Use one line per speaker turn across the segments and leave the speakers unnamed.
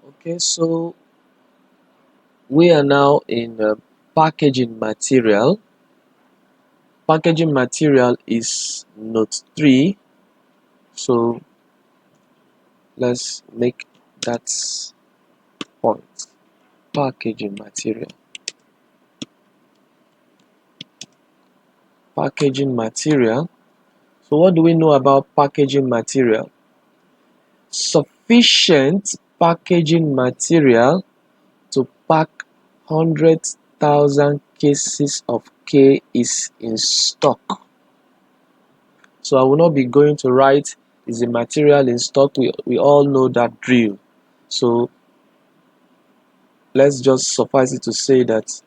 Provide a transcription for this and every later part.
Okay, so we are now in packaging material. Packaging material is note 3. So let's make that point. Packaging material. Packaging material. So what do we know about packaging material? Sufficient packaging material to pack 100,000 cases of K is in stock. So I will not be going to write is the material in stock. We all know that drill. So let's just suffice it to say that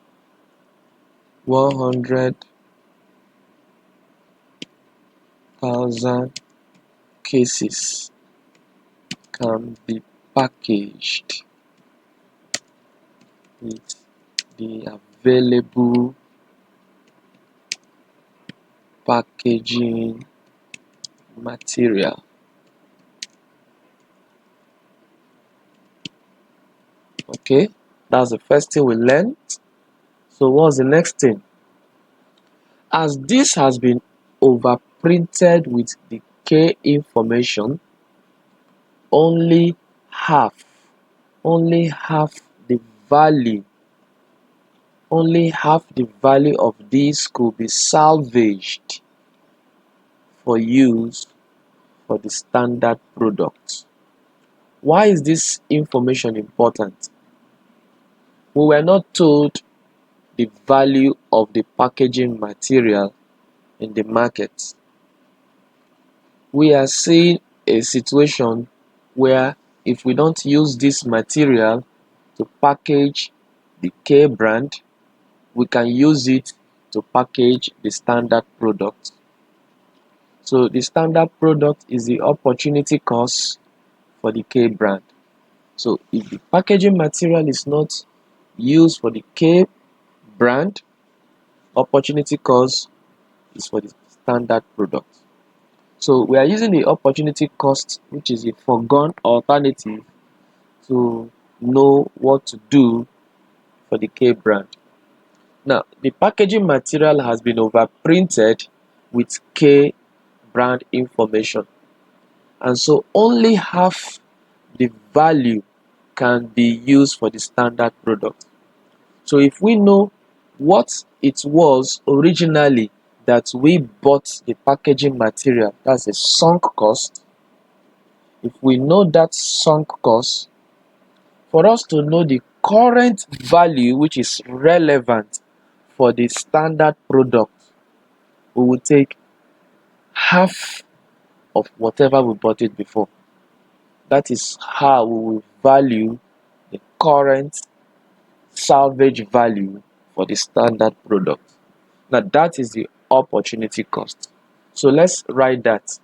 100,000 cases can be packaged with the available packaging material. Okay, that's the first thing we learned. So what's the next thing? As this has been overprinted with the K information, only half only half the value only half the value of this could be salvaged for use for the standard product. Why is this information important? We were not told the value of the packaging material in the market. We are seeing a situation where if we don't use this material to package the K brand, we can use it to package the standard product. So the standard product is the opportunity cost for the K brand. So if the packaging material is not used for the K brand, opportunity cost is for the standard product. So we are using the opportunity cost, which is a foregone alternative, to know what to do for the K brand. Now, the packaging material has been overprinted with K brand information, and so only half the value can be used for the standard product. So if we know what it was originally that we bought the packaging material, that's a sunk cost. If we know that sunk cost, for us to know the current value which is relevant for the standard product, we will take half of whatever we bought it before. That is how we will value the current salvage value for the standard product. Now that is the opportunity cost. So let's write that.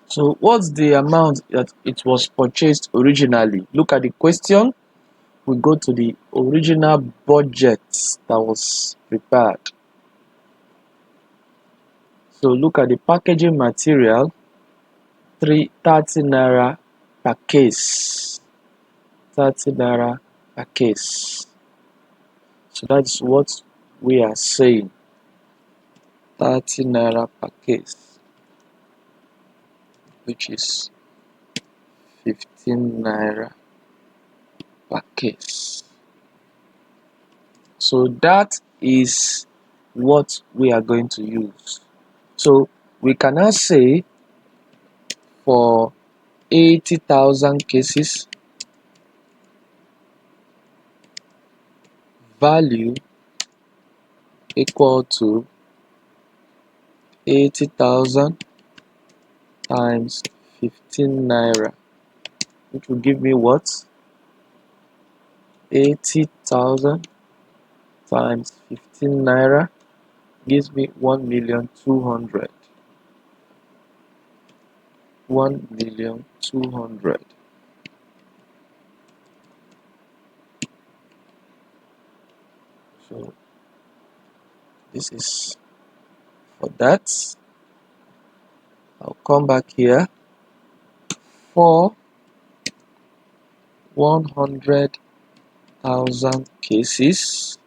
So what's the amount that it was purchased originally? Look at the question. We go to the original budget that was prepared. So look at the packaging material, 30 naira per case. 30 naira per case. So that's what we are saying. 30 naira per case, which is 15 naira per case. So that is what we are going to use. So we can now say for 80,000 cases, value equal to 80,000 times 15 naira, which will give me what? 80,000 times 15 naira gives me 1,200,000. 1,200,000. So this is for that. I'll come back here for 100,000 cases.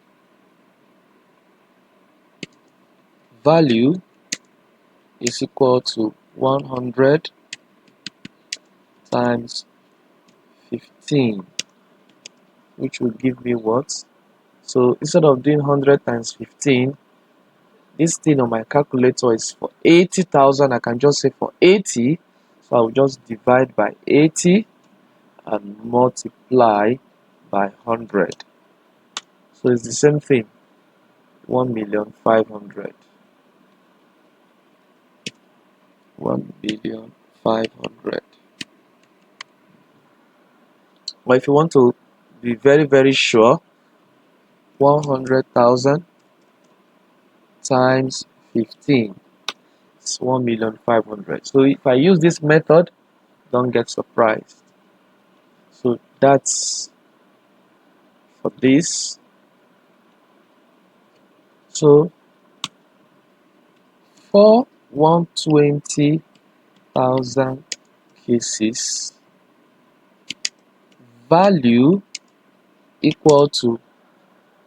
Value is equal to 100 times 15, which will give me what? So instead of doing 100 times 15, this thing on my calculator is for 80,000. I can just say for 80. So I'll just divide by 80 and multiply by 100. So it's the same thing. 1,500,000. 1,500,000. But if you want to be very, very sure, 100,000 times 15 is 1,500,000. So if I use this method, don't get surprised. So that's for this. So for 120,000 cases, value equal to,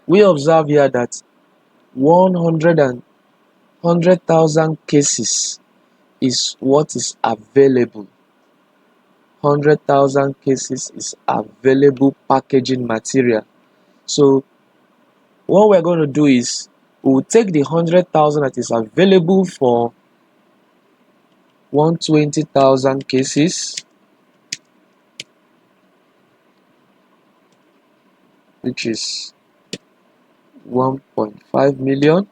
we observe here that 100,000 cases is what is available. 100,000 cases is available packaging material. So what we're going to do is we'll take the 100,000 that is available for 120,000 cases, which is 1.5 million,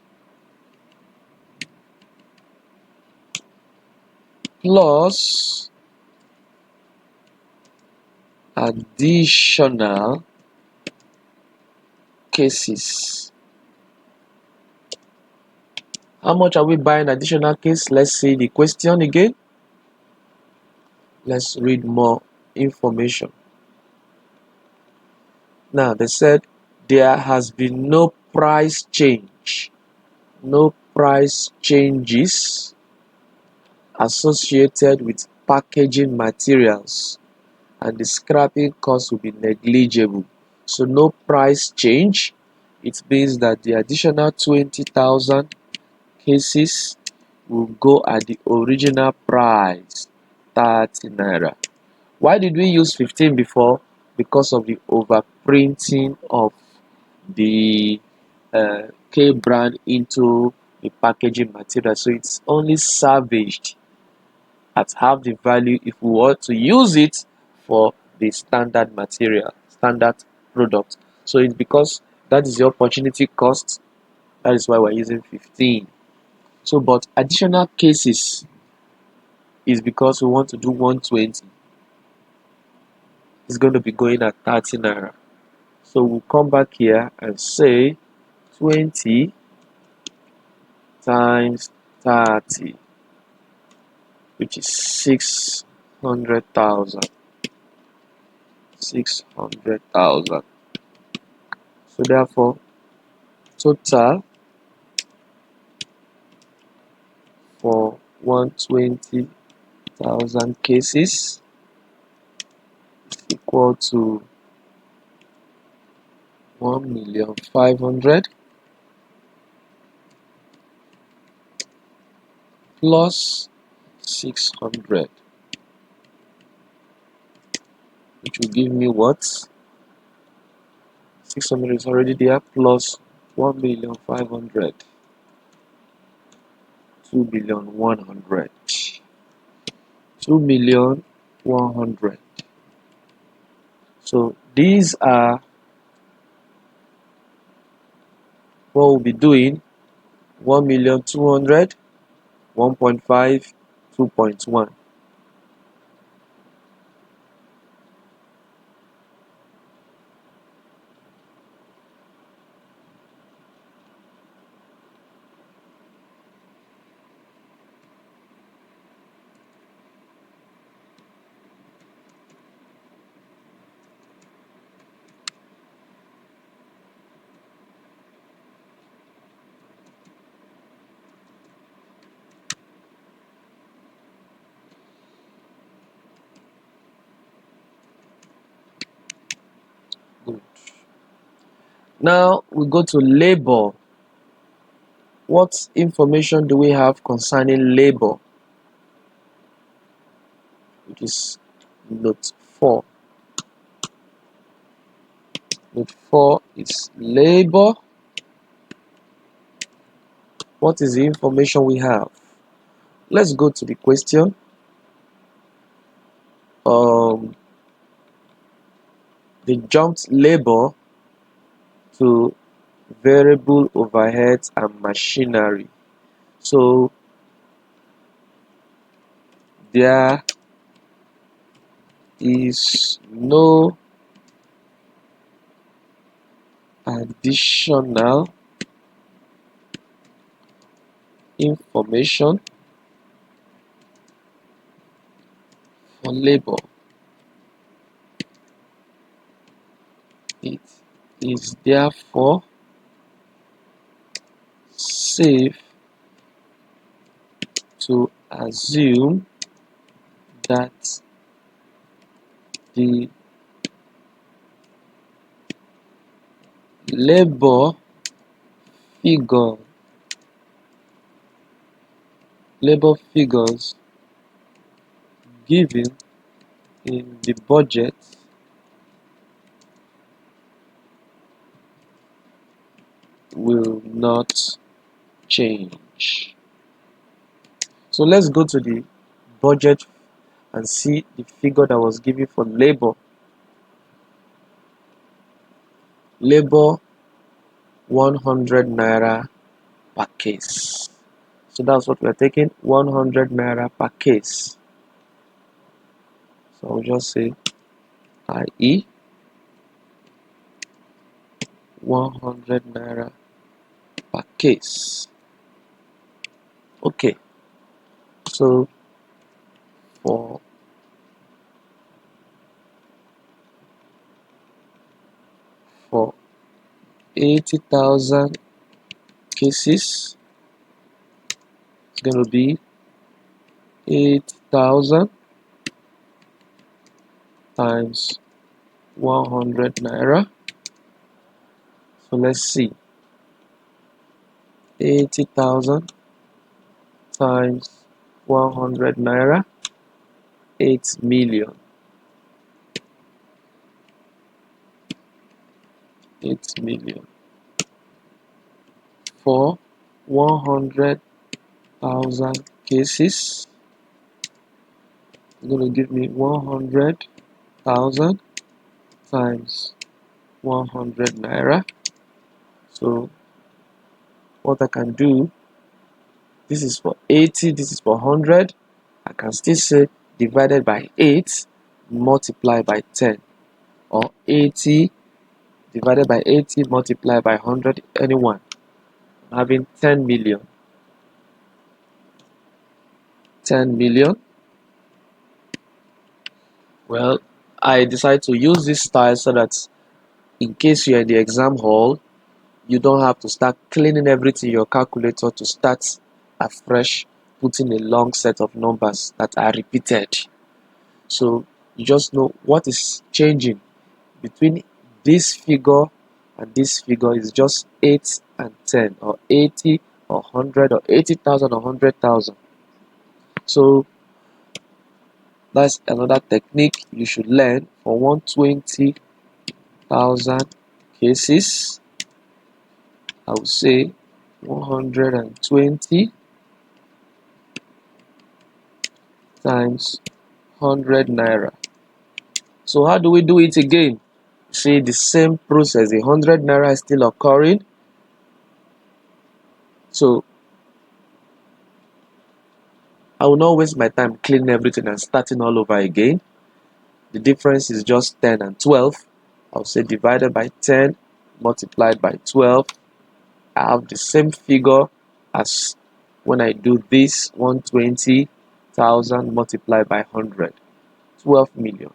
plus additional cases. How much are we buying additional case? Let's see the question again. Let's read more information. Now they said there has been no price change, no price changes associated with packaging materials, and the scrapping cost will be negligible. So no price change. It means that the additional 20,000 cases will go at the original price, 30 naira. Why did we use 15 before? Because of the overprinting of the K brand into the packaging material. So it's only salvaged at half the value if we were to use it for the standard material, standard product. So it's because that is the opportunity cost. That is why we're using 15. So, but additional cases is because we want to do 120. It's going to be going at 30 naira. So we'll come back here and say 20 times 30, which is 600,000. 600,000. So therefore, total for 120,000 cases is equal to 1,500,000 plus 600, which will give me what? 600 is already there, plus 1,500,000, 2,100,000, 2,100,000. So these are what we'll be doing: 1,200,000, 1.5, 2.1. Good. Now we go to labor. What information do we have concerning labor? Which is note 4. Note 4 is labor. What is the information we have? Let's go to the question. They jumped labor to variable overheads and machinery. So there is no additional information for labor. It is therefore safe to assume that the labor figures given in the budget will not change. So let's go to the budget and see the figure that was given for labor. Labor 100 naira per case. So that's what we're taking, 100 naira per case. So I'll just say i.e. 100 naira per case. Okay, so for 80,000 cases, it's going to be 8,000 times 100 naira. So let's see, 80,000 times 100 naira, 8 million. 8 million for 100,000 cases. It's going to give me 100,000 times 100 naira. So what I can do, this is for 80, this is for 100. I can still say divided by 8 multiplied by 10, or 80 divided by 80 multiplied by 100, anyone. I'm having 10 million. 10 million Well, I decided to use this style so that in case you're in the exam hall, you don't have to start cleaning everything in your calculator to start afresh, putting a long set of numbers that are repeated. So you just know what is changing between this figure and this figure is just 8 and 10, or 80 or 100, or 80,000 or 100,000. So that's another technique you should learn for 120,000 cases. I would say 120 times 100 naira. So how do we do it again? See the same process. 100 naira is still occurring. So I will not waste my time cleaning everything and starting all over again. The difference is just 10 and 12. I'll say divided by 10 multiplied by 12. I have the same figure as when I do this 120,000 multiplied by 100. 12 million.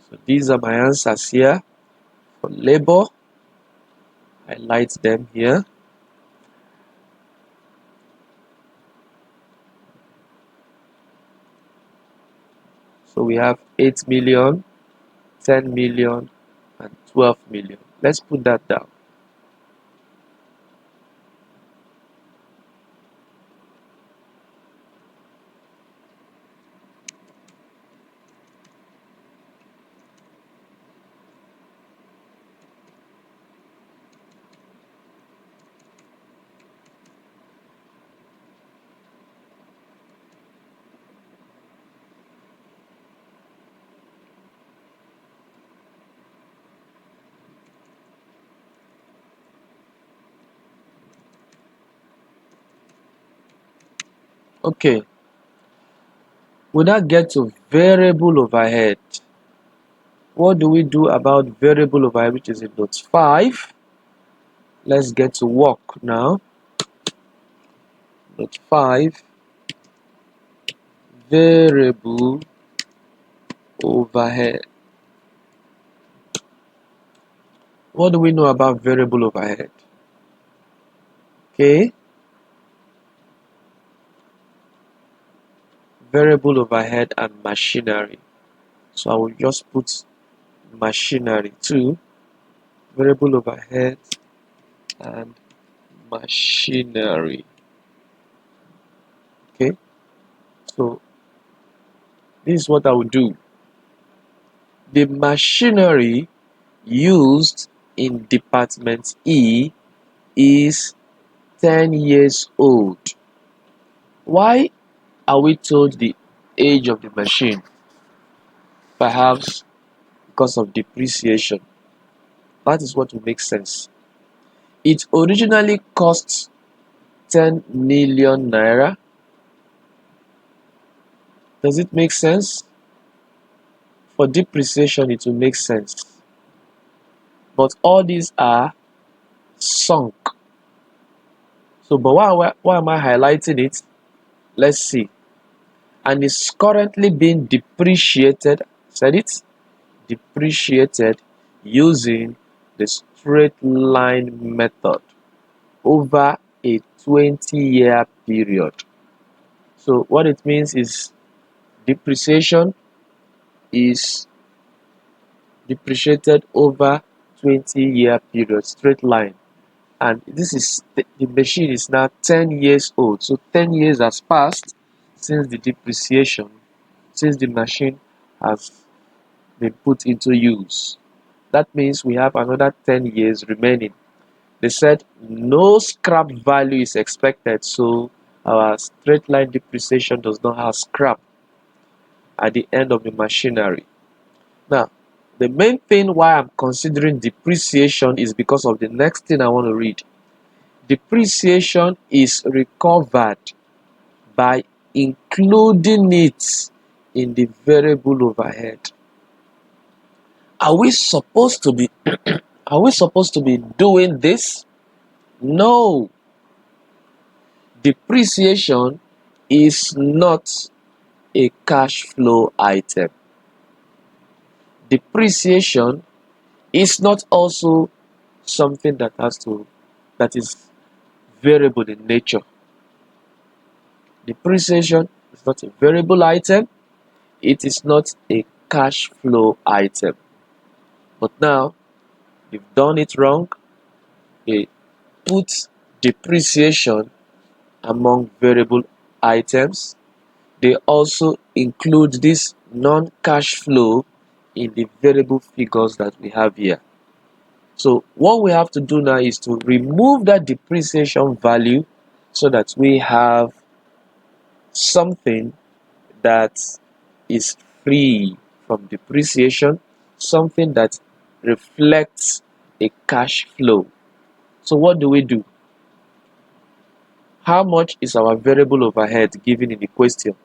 So these are my answers here for labor. Highlight them here. So we have 8 million, 10 million, and 12 million. Let's put that down. Okay, we now get to variable overhead. What do we do about variable overhead, which is in note 5? Let's get to work now. Note 5, variable overhead. What do we know about variable overhead? Okay, variable overhead and machinery. So I will just put machinery too. Variable overhead and machinery. Okay, so this is what I will do. The machinery used in department E is 10 years old. Why are we told the age of the machine? Perhaps because of depreciation. That is what will make sense. It originally cost 10 million naira. Does it make sense? For depreciation, it will make sense. But all these are sunk. So, but why am I highlighting it? Let's see. And is currently being depreciated. Said it? Depreciated using the straight line method over a 20-year period. So what it means is depreciation is depreciated over 20-year period, straight line. And this is the machine is now 10 years old. So 10 years has passed since the depreciation, since the machine has been put into use. That means we have another 10 years remaining. They said no scrap value is expected, so our straight line depreciation does not have scrap at the end of the machinery. Now, the main thing why I'm considering depreciation is because of the next thing I want to read. Depreciation is recovered by including it in the variable overhead. Are we supposed to be are we supposed to be doing this? No. Depreciation is not a cash flow item. Depreciation is not also something that is variable in nature. Depreciation is not a variable item. It is not a cash flow item. But now they've done it wrong. They put depreciation among variable items. They also include this non-cash flow in the variable figures that we have here. So what we have to do now is to remove that depreciation value so that we have something that is free from depreciation, something that reflects a cash flow. So what do we do? How much is our variable overhead given in the question?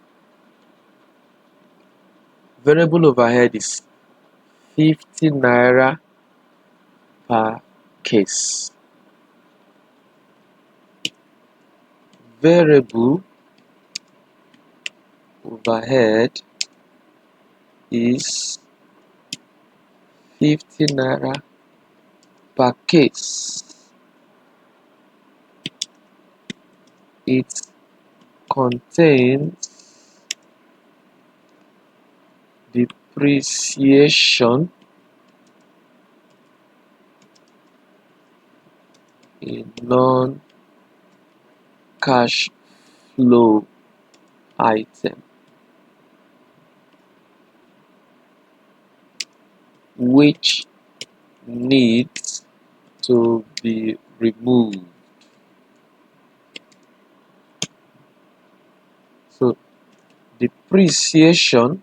Variable overhead is 50 naira per case. Variable overhead is 50 naira per case. It contains depreciation in non-cash flow item which needs to be removed. So depreciation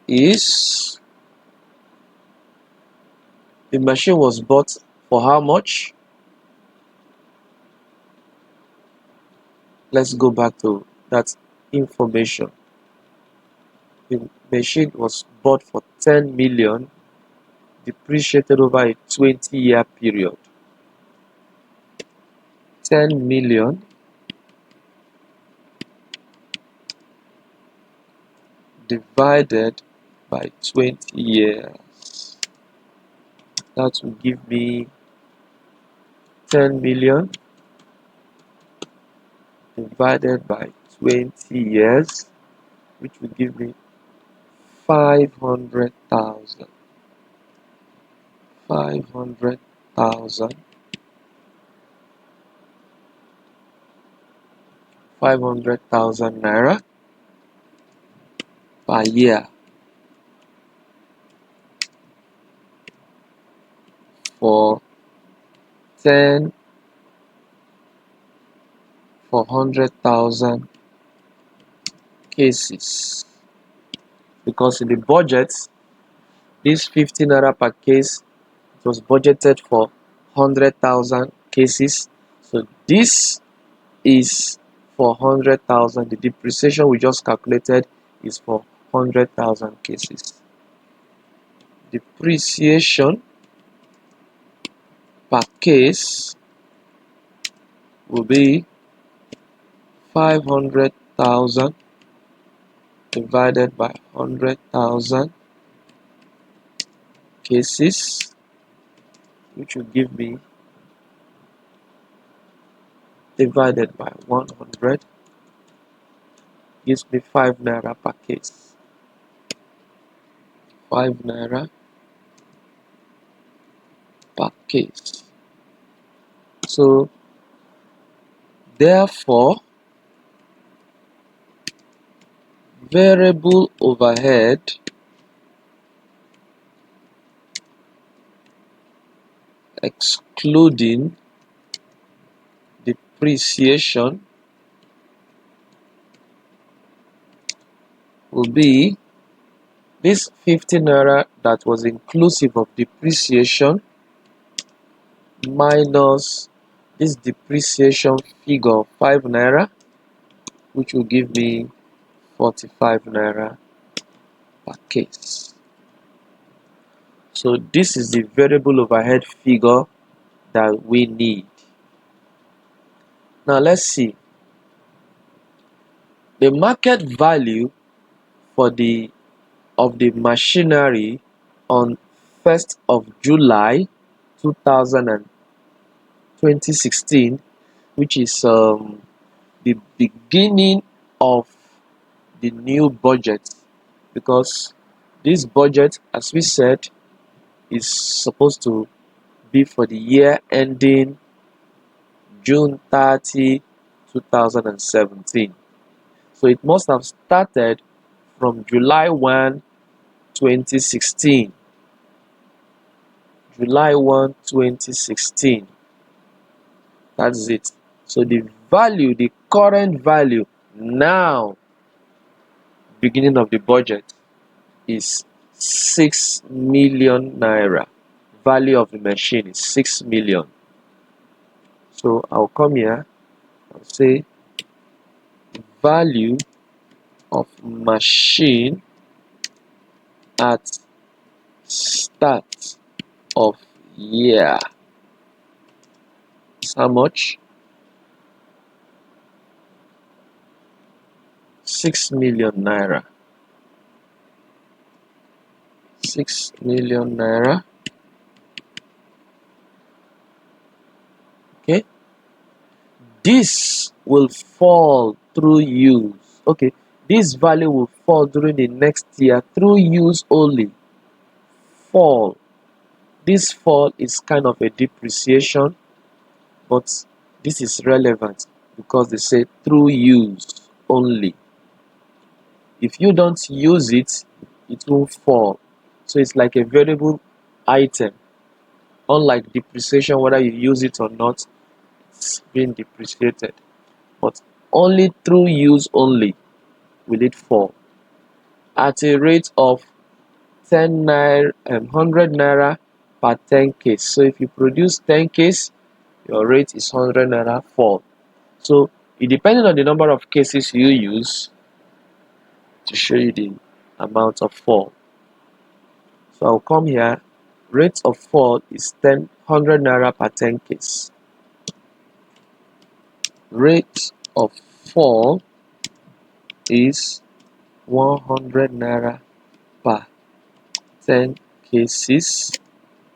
is, the machine was bought for how much? Let's go back to that information. The machine was bought for 10 million, depreciated over a 20-year period. 10 million divided by 20 years. That will give me 10 million divided by 20 years, which will give me 500,000. 500,000. 500,000 naira per year for 10 for 100,000 cases. Because in the budget, this 50 naira per case, it was budgeted for 100,000 cases. So this is for 100,000. The depreciation we just calculated is for 100,000 cases. Depreciation per case will be 500,000 divided by 100,000 cases, which will give me, divided by 100, gives me 5 naira per case. 5 naira per case. So therefore, variable overhead excluding depreciation will be this 50 naira that was inclusive of depreciation minus this depreciation figure of 5 naira, which will give me 45 naira per case. So this is the variable overhead figure that we need. Now let's see. The market value for the machinery on 1st of July 2016, which is the beginning of the new budget, because this budget, as we said, is supposed to be for the year ending June 30, 2017. So it must have started from July 1, 2016. July 1, 2016. That's it. So the value, the current value now, beginning of the budget, is 6 million naira. Value of the machine is 6 million. So I'll come here and say value of machine at start of year is how much? 6 million naira. 6 million naira. Okay. This will fall through use. Okay. This value will fall during the next year through use only. Fall. This fall is kind of a depreciation, but this is relevant because they say through use only. If you don't use it, it will fall. So it's like a variable item. Unlike depreciation, whether you use it or not, it's being depreciated. But only through use only will it fall. At a rate of 10 naira, 100 naira per 10 case. So if you produce 10 case, your rate is 100 naira fall. So it depending on the number of cases you use to show you the amount of fall. So I'll come here. Rate of fall is 100 naira per 10 case. Rate of fall is 100 naira per 10 cases,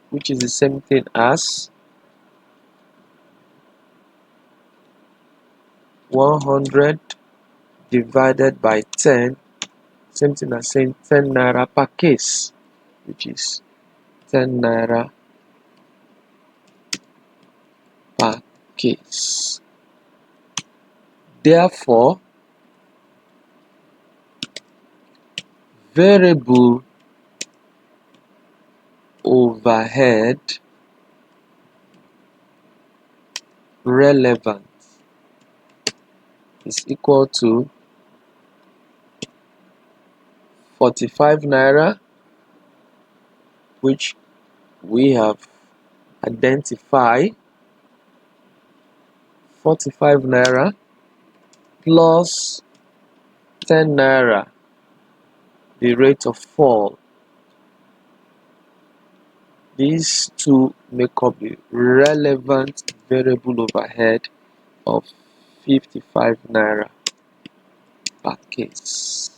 which is the same thing as 100 divided by 10, same thing as saying 10 naira per case, which is 10 naira per case. Therefore, variable overhead relevant is equal to 45 naira, which we have identified. 45 naira plus 10 naira, the rate of fall. These two make up the relevant variable overhead of 55 naira per case.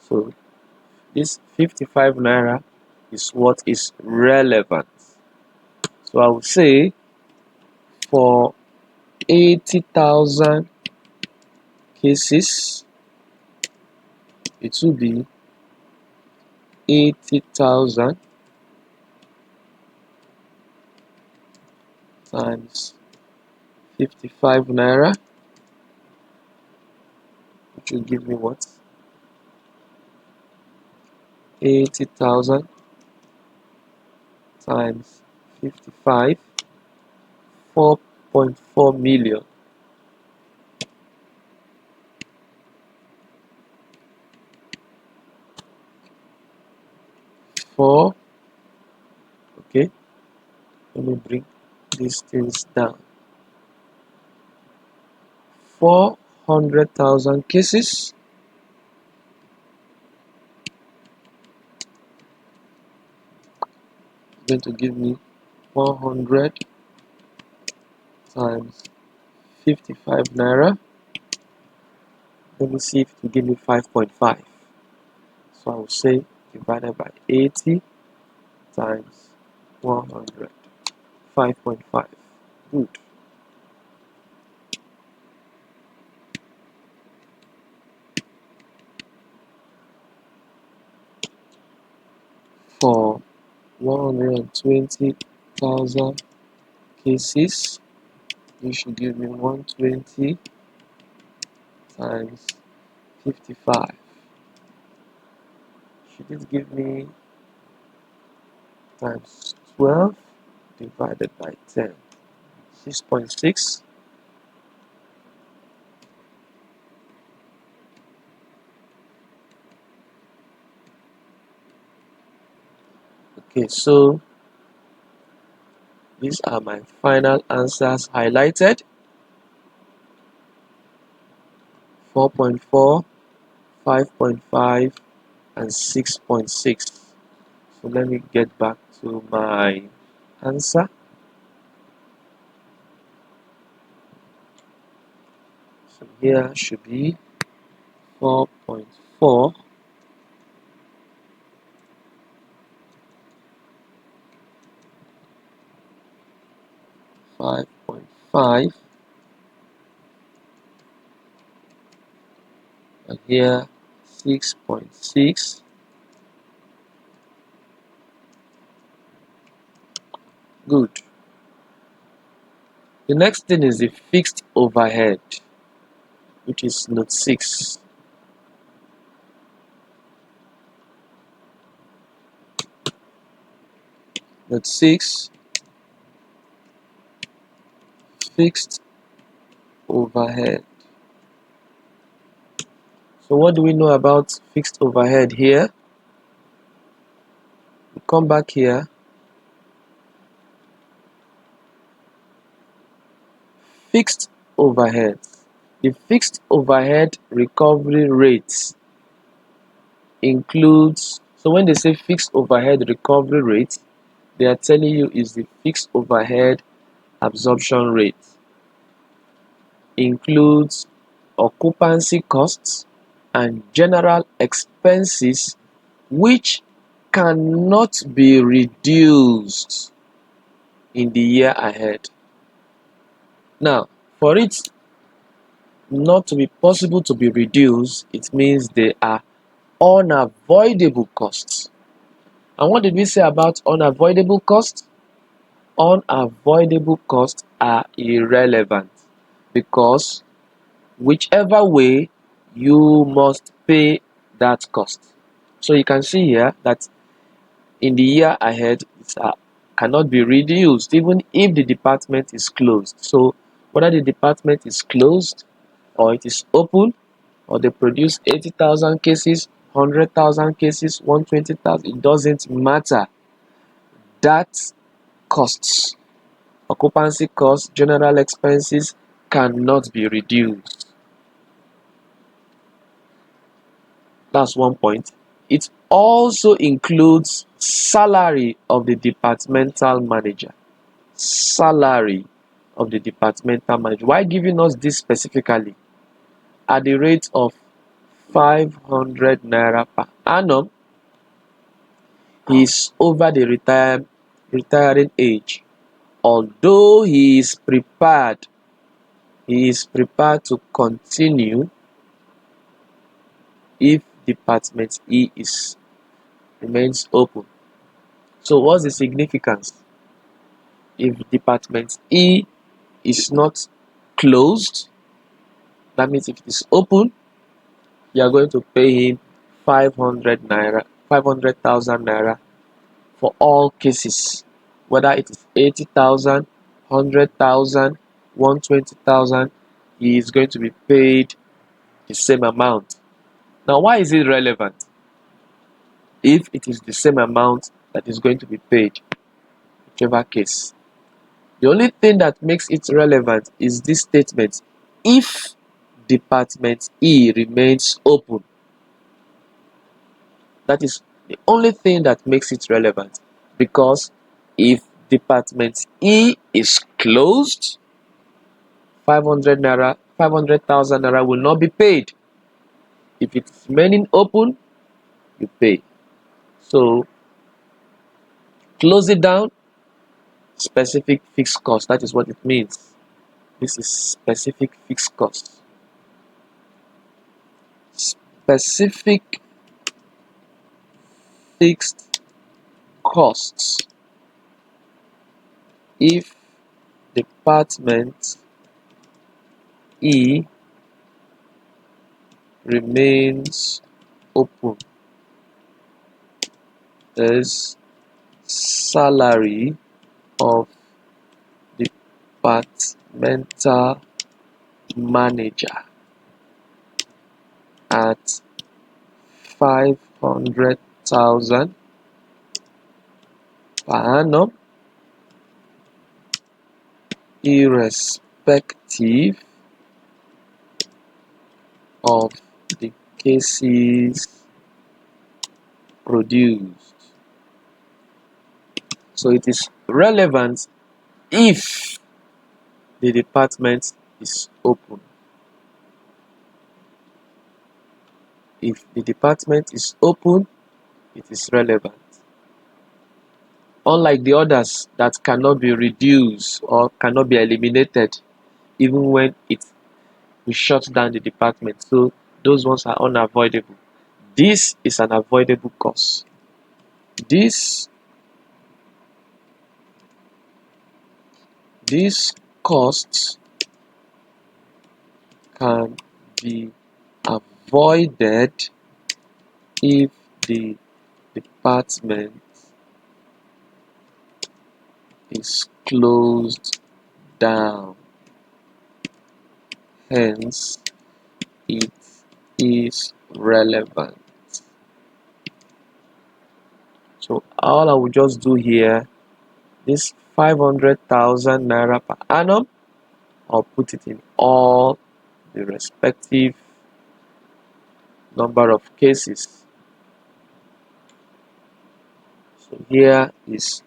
So this 55 naira is what is relevant. So I would say for 80,000 cases, it will be 80,000 times 55 naira, which will give me what? 80,000 times 55, 4.4 million. 4, okay, let me bring these things down. 400,000 cases is going to give me 400 times 55 naira. Let me see if it will give me 5.5. So I will say divided by 80 times 100. 5.5. Good. For 120,000 cases, you should give me 120 times 55. Should it give me times 12 divided by 10? 6.6. Okay, so these are my final answers highlighted: 4.4, 5.5, and 6.6. So let me get back to my answer. So here should be 4.4, 5.5, and here 6.6. Good. The next thing is the fixed overhead, which is note 6. Note 6, fixed overhead. So what do we know about fixed overhead here? We come back here. Fixed overhead. The fixed overhead recovery rate includes, so when they say fixed overhead recovery rate, they are telling you is the fixed overhead absorption rate. Includes occupancy costs and general expenses which cannot be reduced in the year ahead. Now, for it not to be possible to be reduced, it means they are unavoidable costs. And what did we say about unavoidable costs? Unavoidable costs are irrelevant because whichever way you must pay that cost. So you can see here that in the year ahead, it cannot be reduced even if the department is closed. So whether the department is closed or it is open, or they produce 80,000 cases, 100,000 cases, 120,000, it doesn't matter. That costs, occupancy costs, general expenses cannot be reduced. That's one point. It also includes salary of the departmental manager. Salary of the departmental manager. Why giving us this specifically? At the rate of 500 naira per annum, he is over the retiring age. Although he is prepared to continue if Department E remains open. So what's the significance? If Department E is not closed, that means if it is open, you are going to pay him 500,000 naira for all cases, whether it is 80,000, 100,000, 120,000, he is going to be paid the same amount. Now, why is it relevant if it is the same amount that is going to be paid, whichever case? The only thing that makes it relevant is this statement: if Department E remains open. That is the only thing that makes it relevant, because if Department E is closed, 500,000 naira will not be paid. If it's remaining open, you pay. So close it down, specific fixed cost. That is what it means. This is specific fixed cost. Specific fixed costs. If department E remains open, is salary of departmental manager at 500,000 per annum, irrespective of the cases produced. So it is relevant if the department is open. If the department is open, it is relevant. Unlike the others that cannot be reduced or cannot be eliminated, even when we shut down the department. So those ones are unavoidable. This is an avoidable cost. These costs can be avoided if the department is closed down. Hence, it is relevant. So all I will just do here, this 500,000 naira per annum, I'll put it in all the respective number of cases. So here is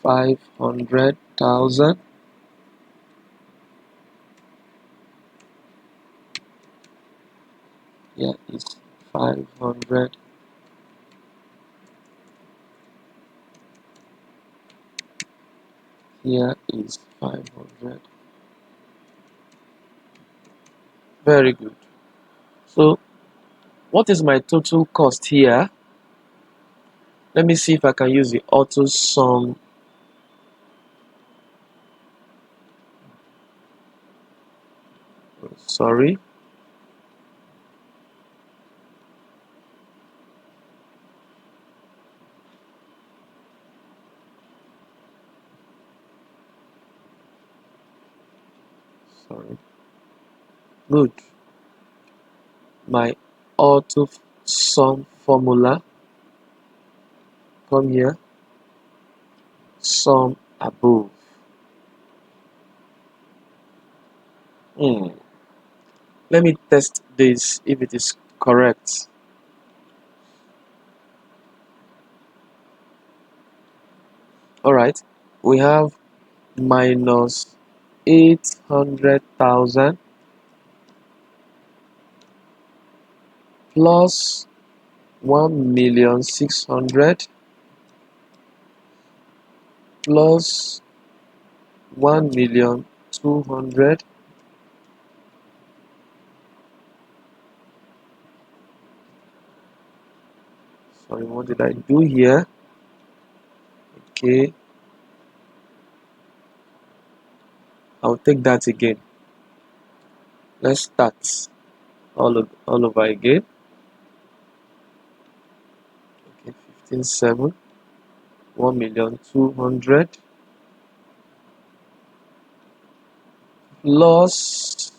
500,000. Here is 500. Here is 500. Very good. So what is my total cost here? Let me see if I can use the auto sum. Sorry. Good. My auto sum formula. Come here. Sum above. Let me test this if it is correct. Alright, we have minus 800,000 plus 1,600,000 plus 1,200,000 sorry, what did I do here? Okay, I'll take that again. Let's start all over again. Okay, 15,700,000 1,200,000 plus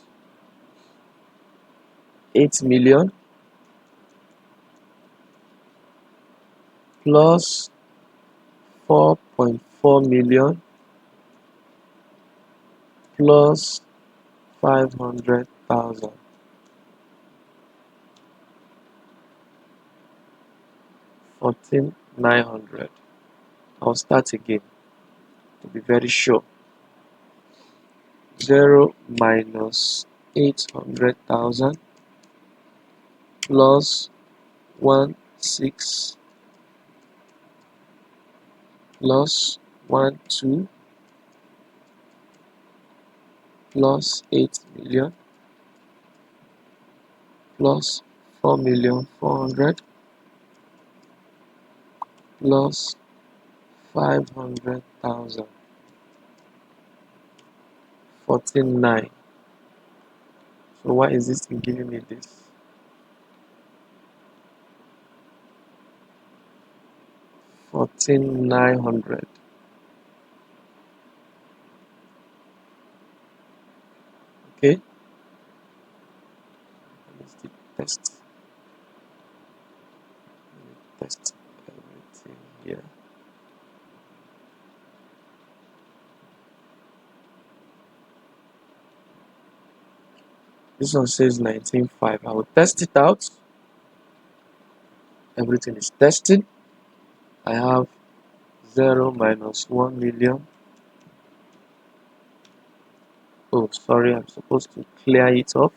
8,000,000 plus 4.4 million plus 500,000. 14,900. I'll start again to be very sure. 0 minus 800,000 plus 1,6 plus 1,2 plus 8 million plus 4,400,000 plus 500,000. 49. So why is this thing giving me this? 14,900. Okay, let's test. Test everything here. This one says 19.5. I will test it out. Everything is tested. I have 0 minus 1 million. Oh, sorry, I'm supposed to clear it off.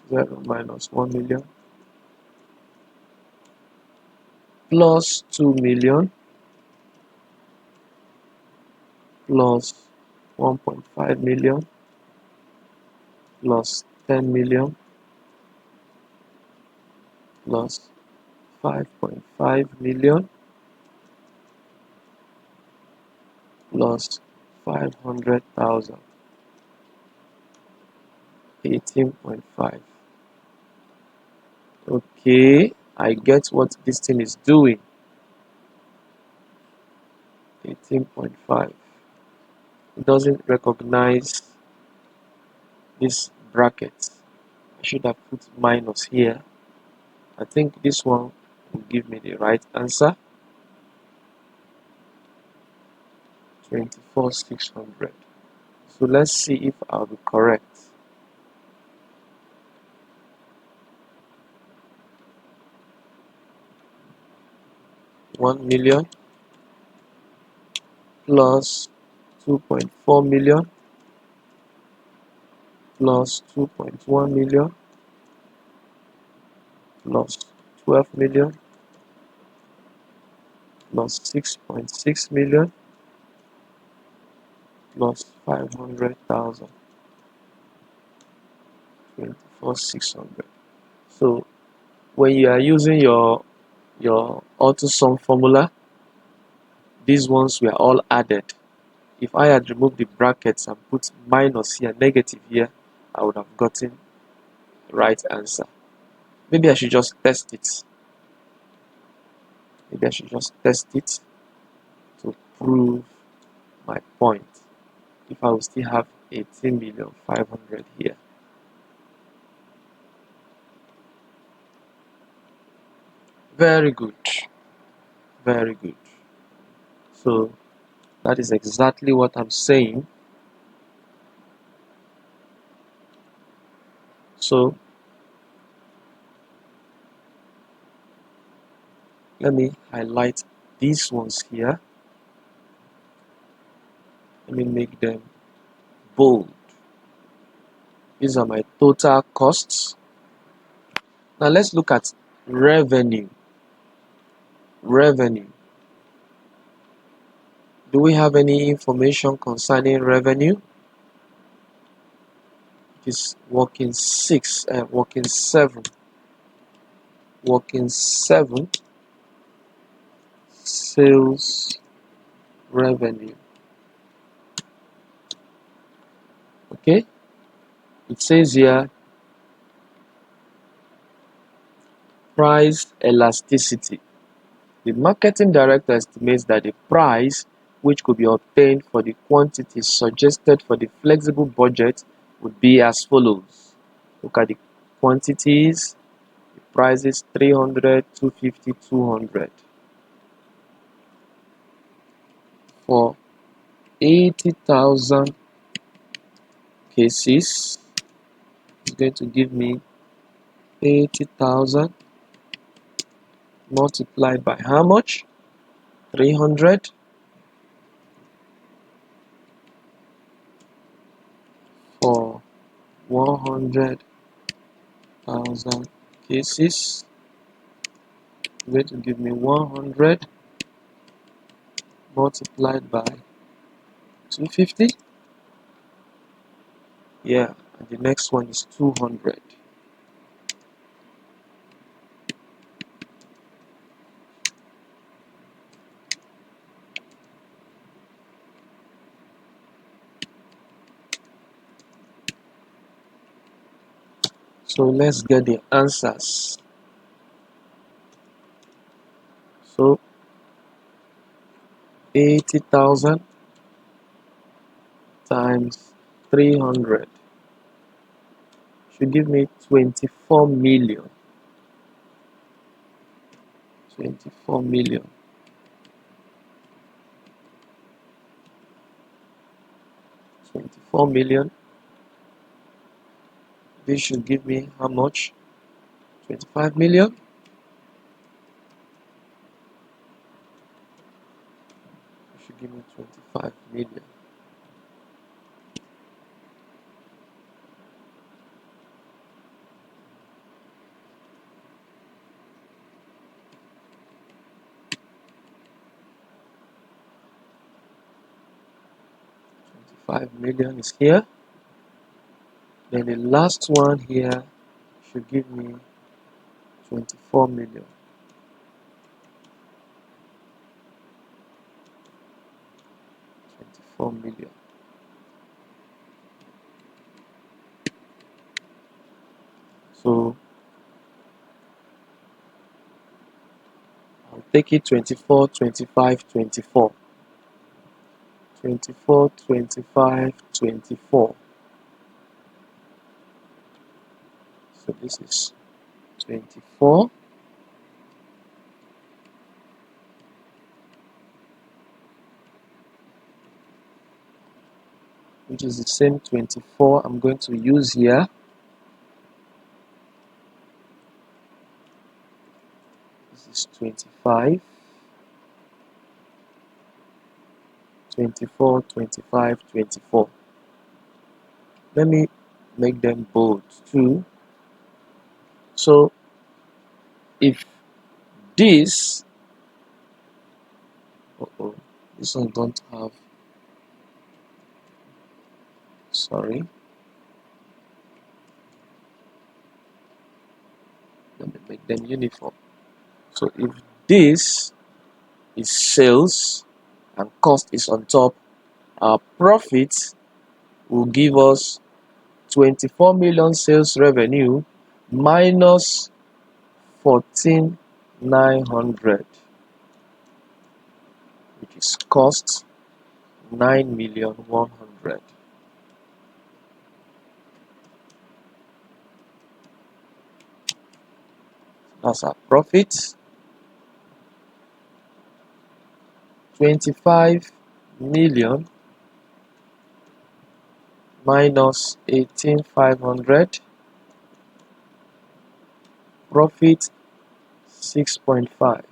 0 minus 1 million plus 2 million plus 1.5 million plus 10 million plus 5.5 million plus 500,000. 18.5. Okay, I get what this thing is doing. 18.5. It doesn't recognize this bracket. I should have put minus here. I think this one will give me the right answer. 24,600. So let's see if I'll be correct. 1 million plus 2.4 million plus 2.1 million plus 12 million plus 6.6 million plus 500,000. 24,600. So when you are using your auto sum formula, these ones were all added. If I had removed the brackets and put minus here, negative here, I would have gotten the right answer. Maybe I should just test it. Maybe I should just test it to prove my point. If I will still have 18,500,000 here. Very good. Very good. So that is exactly what I'm saying. So let me highlight these ones here. Let me make them bold. These are my total costs. Now let's look at revenue. Revenue. Do we have any information concerning revenue? It is working 7. Working 7. Sales revenue. Okay, it says here price elasticity. The marketing director estimates that the price which could be obtained for the quantities suggested for the flexible budget would be as follows. Look at the quantities, the prices 300, 250, 200. For 80,000 cases, it's going to give me 80,000 multiplied by how much? 300 for 100,000 cases. Going to give me 100 multiplied by 250. Yeah, and the next one is 200. So let's get the answers. So 80,000 times 300 should give me 24 million. 24 million. 24 million. This should give me how much? 25 million. It should give me 25 million. $5 million is here. Then the last one here should give me 24 million. 24 million. So I'll take it 24, 25, 24. 24, 25, 24. So this is 24. Which is the same 24 I'm going to use here. This is 25, 24, 25, 24. Let me make them bold too. So if this, this one don't have, sorry. Let me make them uniform. So if this is sales and cost is on top, our profit will give us 24 million sales revenue minus 14,900, which is cost 9,100,000. That's our profit. 25 million minus 18,500, profit 6.5.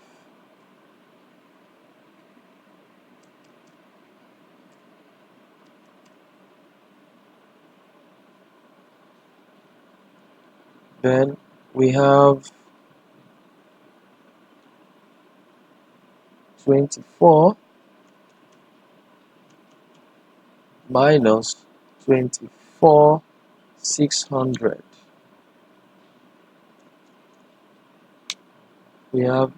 Then we have 24 minus 24,600. We have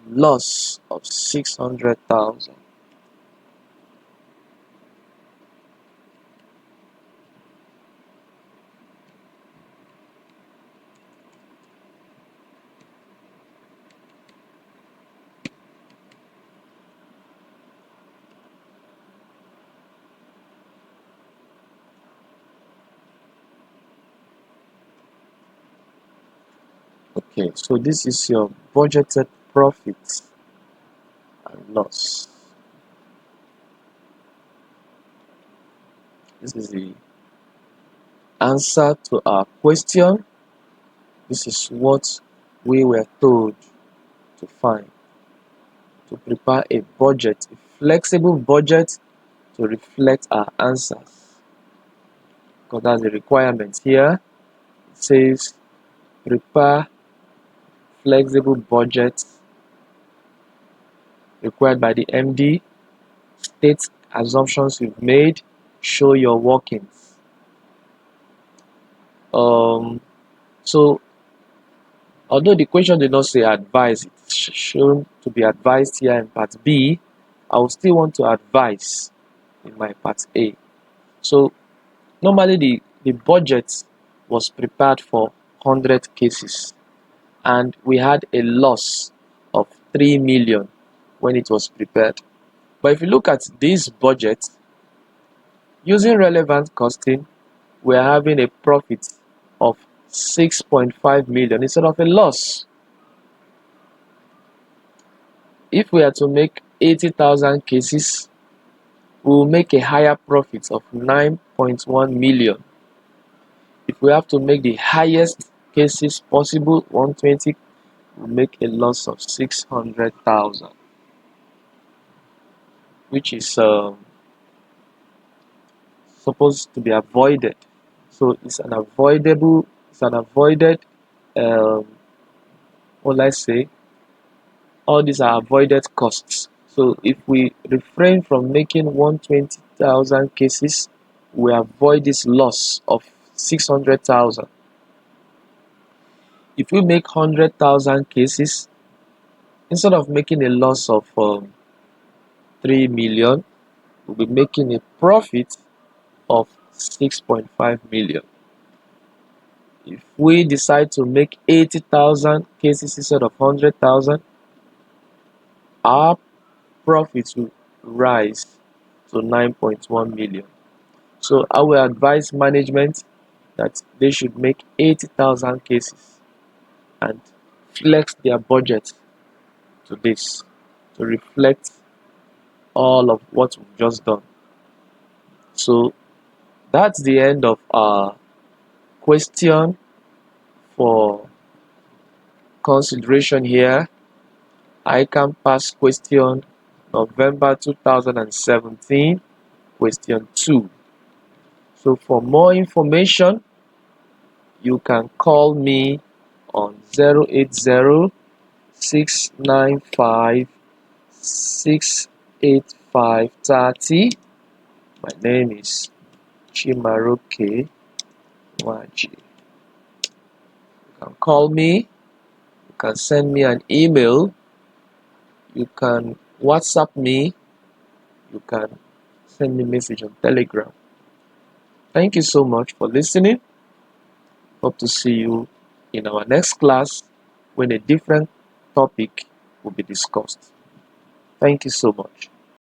loss of 600,000. Okay, so this is your budgeted profit and loss. This is the answer to our question. This is what we were told to find, to prepare a budget, a flexible budget to reflect our answers. Because that's the requirement here. It says prepare flexible budgets required by the MD, state assumptions you've made, show your workings. So although the question did not say advise, it's shown to be advised here in part B, I will still want to advise in my part A. So normally the budget was prepared for 100 cases and we had a loss of 3 million when it was prepared. But if you look at this budget, using relevant costing, we're having a profit of 6.5 million instead of a loss. If we are to make 80,000 cases, we will make a higher profit of 9.1 million. If we have to make the highest cases possible, 120, we'll make a loss of 600,000, which is supposed to be avoided. So it's an avoided, let's say, all these are avoided costs. So if we refrain from making 120,000 cases, we avoid this loss of 600,000. If we make 100,000 cases, instead of making a loss of 3 million, we'll be making a profit of 6.5 million. If we decide to make 80,000 cases instead of 100,000, our profits will rise to 9.1 million. So I will advise management that they should make 80,000 cases and flex their budget to this to reflect all of what we've just done. So that's the end of our question for consideration here. I can pass question November 2017, question 2. So for more information, you can call me on 080 695 68530. My name is Chimaroke Waji. You can call me, you can send me an email, you can WhatsApp me, you can send me a message on Telegram. Thank you so much for listening. Hope to see you in our next class when a different topic will be discussed. Thank you so much.